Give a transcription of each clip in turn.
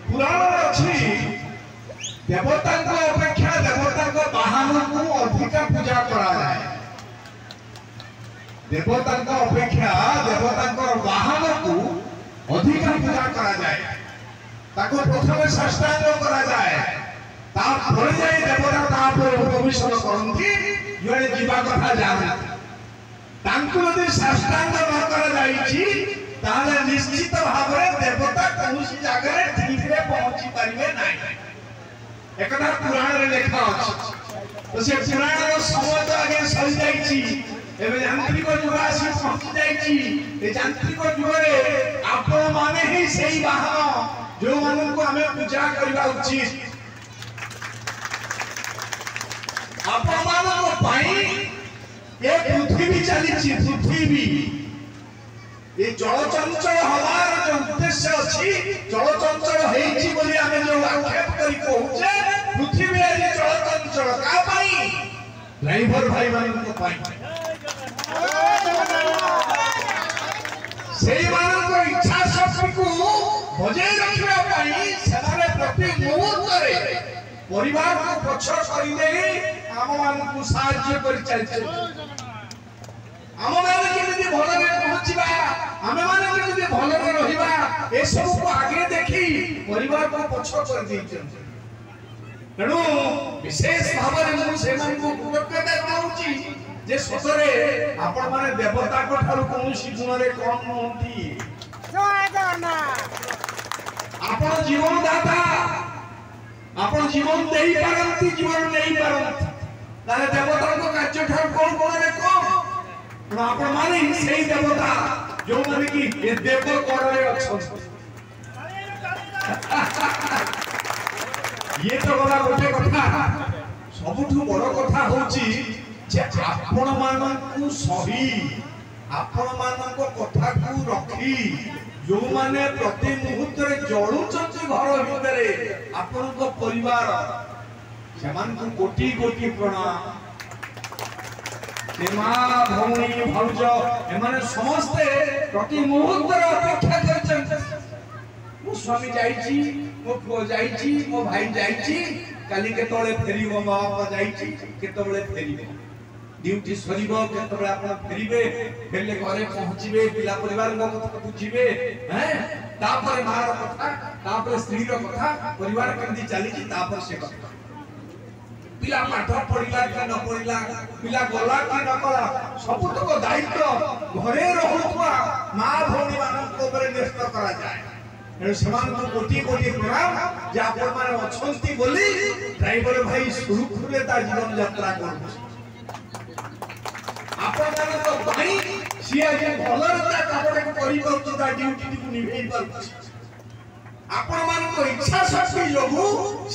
पुराण अच्छी देवता अपेक्षा देवता बाहन को अधिक पूजा करा जाए। देवता अपेक्षा देवता बाहन को अधिक पूजा करा जाए। ताको प्रथम साष्टांग करा जाए तापर जाए देवता तापर उपवेशन करती जुड़े जीवा कथा जाना तांको यदि साष्टांग न करा जाइछि ताले निश्चित भाव में देवता कौनसी जगह ठीक रे पहुंची परिबे नाही। एकदा पुराण रे लिखा अछि तो से पुराण रो समय तो आगे सरी जाइछि एबे यांत्रिक युग आसी पहुंची जाइछि। ए यांत्रिक युग रे आपण माने ही सेही बाहन जो मानन को हमें पूजा करबा उचित। आपण मानन को पाई ए पृथ्वी चली पृथ्वी ये जल चंचल हवार जो उद्देश्य अच्छी जल चंचल हेछि बोली हमें जो आक्षेप करी कहूचे पृथ्वी ये जल चंचल का पाई ड्राइवर भाई मानन को पाई सेही मानन को इच्छा शक्ति को बजाय रखिबा पाई सेमाने प्रति मुहूर्त रे परिवार को पछ करि दे हम मान को सहायता करि चलछे। आम मैंने केमिति भलरे पहुंचबा आमे माने केमिति भलरे रहिबा ए सब को आगे देखी परिवार को पछ कर दैछन। तेणु विशेष भाव में से मन को कृतज्ञता करूची जे सतरे आपण माने देवता को ठारू कोनसी गुण रे कम नहंती। जय जगन्नाथ आपण जीवन दाता आपण जीवन देई पारंती जीवन नहीं पारंती ताले देवता को कार्य ठारू कोन कोन रे कम आपण माने सही देवता जो माने कि ए देव कोण रे अछन। ये तो बड़ा गोटे कथा सबुठु बड़ कथा होची जे आपण मानकु सही आपण मानक कथा को रखी जो माने प्रति मुहूर्त रे जळुचंती घर भितरे आपण को परिवार समान को कोटि कोटि प्रणाम। माँ भौणी भौज एमाने समस्ते प्रति मुहूर्त अपेक्षा करछन। मो स्वामी जाइछि मो पुओ जाइछि मो भाई जाइछि काली केतबेले फेरिबो मां बापा जाइछि केतबेले फेरिबो ड्यूटी सरीबो केतबेले आपण फेरिबे फेरले घरे पहुंचीबे पिला परिवार को कथा बुझिबे हैं तापर मार कथा तापर स्त्री रो कथा परिवार केंदी चलीछि तापर से कथा पिला पाठ पढ़िला कि न पढ़िला पिला गला कि न गला सबुतक दायित्व घरे रहुवा मां भौणी मानन को ऊपर न्यस्त करा जाए। एनु समान को कोटि कोटि प्रणाम जे आपण माने अछंती बोली ड्राइवर भाई सुरुखुरे ता जीवन यात्रा करू आपण माने तो भाई सिया जे भलरता कापडे को करी पाउछ ता ड्यूटी को निभेई पाउछ आपण मान को इच्छा शक्ति जोगु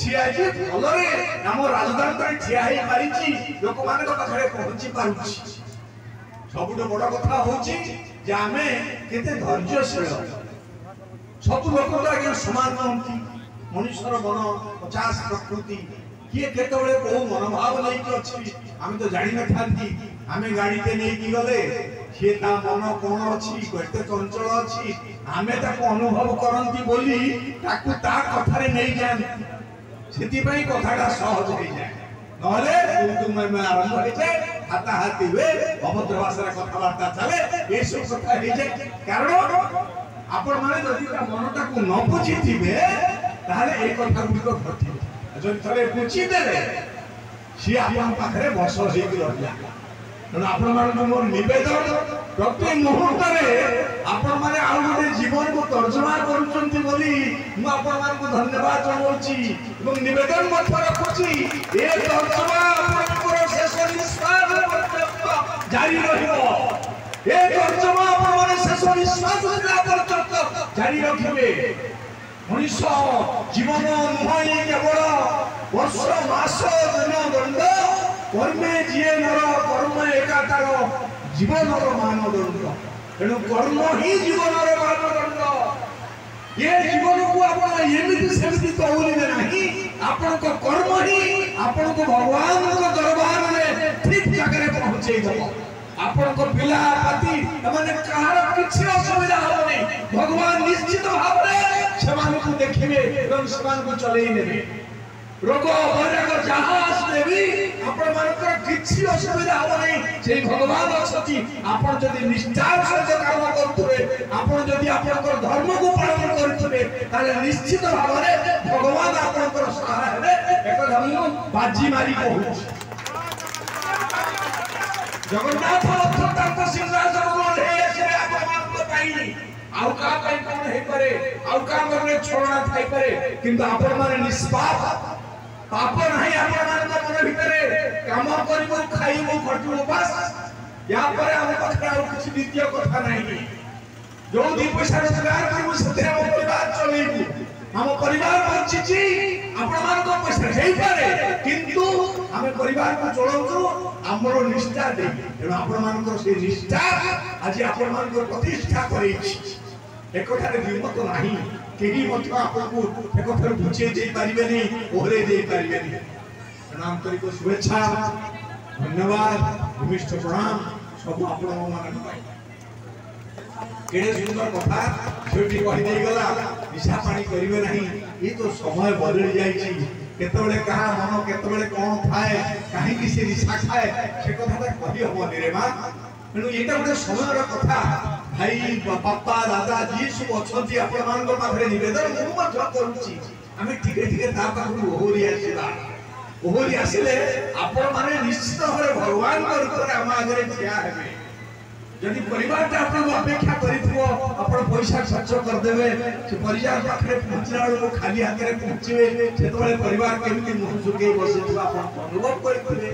सियाजी भलरे हम राजधानी तरे ठिया हे पारिछि लोक मान को पाखरे पहुंची पारुछि। सबुठ बड़ कथा होछि जे हमें केते धैर्यशील सब लोक तो आगे समान नहंती मनुष्यर मन 50 प्रकृति किए केतबेले को मनोभाव नै कि अछि हम तो जानि न थांती हमें गाड़ी ते नै कि गले से ता मन कोन अछि केते चंचल अछि हमें ताको अनुभव करंती बोली ताकू ता कथारे नै जान सेति पई कथाटा सहज हो जाय नहले तुम में आरंभ हो जाए हाथा हाथी हुए अभद्र भाषा कथा वार्ता चले ए सब कथा हो जाए कारण आपण माने जदि ता मनटा को न बुझी थिबे ताले ए कथा गुडी घटी जदि थरे बुझी देले सी आपन पाखरे बस होई रहला। तेणु आपण मान मोर निवेदन प्रति मुहूर्त रे आपण माने आ गोटे जीवन को तर्जमा करूचंती बोली मु आपण मान को धन्यवाद जणाउची एवं निवेदन मत रखुची ए तर्जमा आपण को शेष निश्वास पर्यंत जारी रहिबो ए तर्जमा आपण माने शेष निश्वास पर्यंत जारी रखिबे। मनुष्य जीवन नुहई केवल वर्ष मास दिन दंड कर्मे जिए नर कर्म एकातार जीवन मानदंड। तेणु कर्म ही जीवन मानदंड। ये जीवन को आप एमती सेमती कहूले नहीं आपण को कर्म ही आपण को भगवान को दरबार में ठीक जगह पहुंचे आपण को पिला पाती तमने कहार किछि असुविधा होनी भगवान निश्चित भाव में ସେମାନଙ୍କୁ ଦେଖିବେ ଏବଂ ସେମାନଙ୍କୁ ଚଲେଇ ନେବେ। ରୋଗ ବୈରାଗ ଯାହା ଆସିଲେ ବି ଆପଣମାନଙ୍କର କିଛି ଅସୁବିଧା ହବ ନାହିଁ। ସେଇ ଭଗବାନ ଅଛନ୍ତି। ଆପଣ ଯଦି ନିଷ୍ଠାର ସହିତ କାମ କରୁଥିବେ, ଆପଣ ଯଦି ଆପଣଙ୍କର ଧର୍ମକୁ ପାଳନ କରୁଥିବେ, ତାହେଲେ ନିଶ୍ଚିତ ଭାବରେ ଭଗବାନ ଆପଣଙ୍କର ସହାୟ ହେବେ। ଏକଥା ମୁଁ ବାଜି ମାରି କହୁଛି। ଜଗନ୍ନାଥ ତାଙ୍କ ସିଂହାସନରୁ ଓହ୍ଲେଇ ଆସିବେ ଆପଣମାନଙ୍କ ପାଇଁ। ଆଉ କାହା ପାଇଁ କଣ ହେଇପାରେ, ଆଉ କାହା ମନରେ ଛଳନା ଥାଇପାରେ, କିନ୍ତୁ ଆପଣମାନେ ନିଷ୍ପାପ, ପାପ ନାହିଁ ଆପଣମାନଙ୍କ ମନ ଭିତରେ। କାମ କରିବୁ, ଖାଇବୁ, ଖଟିବୁ, ବାସ୍। ୟା ପରେ ଆମ ପାଖରେ ଆଉ କିଛି ଦ୍ୱିତୀୟ କଥା ନାହିଁ। ଯୋଉ ଦି ପଇସା ରୋଜଗାର କରିବୁ ସେଥିରେ ଆମ ପରିବାର ଚଲେଇବୁ। ଆମ ପରିବାର ବଞ୍ଚିଛି ଆପଣମାନଙ୍କ ପଇସା ହେଇପାରେ, କିନ୍ତୁ ଆମେ ପରିବାରକୁ ଚଳଉଛୁ ଆମର ନିଷ୍ଠା ଦେଇ। ତେଣୁ ଆପଣମାନଙ୍କର ସେଇ ନିଷ୍ଠା ଆଜି ଆପଣମାନଙ୍କର ପ୍ରତିଷ୍ଠା କରେଇଛି। ଏକଥାରେ ଦ୍ୱିମତ ନାହିଁ। କେହି ମଧ୍ୟ ଆପଣଙ୍କୁ ଏକଥାରୁ ବୁଝେଇ ଦେଇପାରିବେନି, ଓହରେଇ ଦେଇପାରିବେନି। ତେଣୁ ଆନ୍ତରିକ ଶୁଭେଚ୍ଛା, ଧନ୍ୟବାଦ, ଭୂମିଷ୍ଠ ପ୍ରଣାମ ସବୁ ଆପଣମାନଙ୍କ ପାଇଁ। କେଡ଼େ ସୁନ୍ଦର କଥା ସେଠି କହିଦେଇଗଲା, ନିଶା ପାଣି କରିବେ ନାହିଁ। ଏ ତ ସମୟ ବଦଳି ଯାଇଛି। କେତେବେଳେ କାହା ମନ କେତେବେଳେ କଣ ଥାଏ, କାହିଁକି ସେ ନିଶା ଖାଏ, ସେ କଥାଟା କହିହବନି ରେ ମା। ତେଣୁ ଏଇଟା ଗୋଟେ ସମୟର କଥା। ଭାଇ, ବାପା, ଦାଦା ଯିଏ ସବୁ ଅଛନ୍ତି ଆପଣମାନଙ୍କ ପାଖରେ ନିବେଦନ ମୁଁ ମଧ୍ୟ କରୁଛି, ଆମେ ଟିକେ ଟିକେ ତା ପାଖରୁ ଓହରି ଆସିବା। ଓହରି ଆସିଲେ ଆପଣମାନେ ନିଶ୍ଚିତ ଭାବରେ ଭଗବାନଙ୍କ ରୂପରେ ଆମ ଆଗରେ ଠିଆ ହେବେ। ଯଦି ପରିବାରଟା ଆପଣଙ୍କୁ ଅପେକ୍ଷା କରିଥିବ, ଆପଣ ପଇସା ଖର୍ଚ୍ଚ କରିଦେବେ, ସେ ପରିବାର ପାଖରେ ପହଞ୍ଚିଲା ବେଳକୁ ଖାଲି ହାତରେ ପହଞ୍ଚିବେ, ସେତେବେଳେ ପରିବାର କେମିତି ମୁହଁ ଝୁକେଇ ବସିଥିବ ଆପଣ ଅନୁଭବ କରିଥିବେ।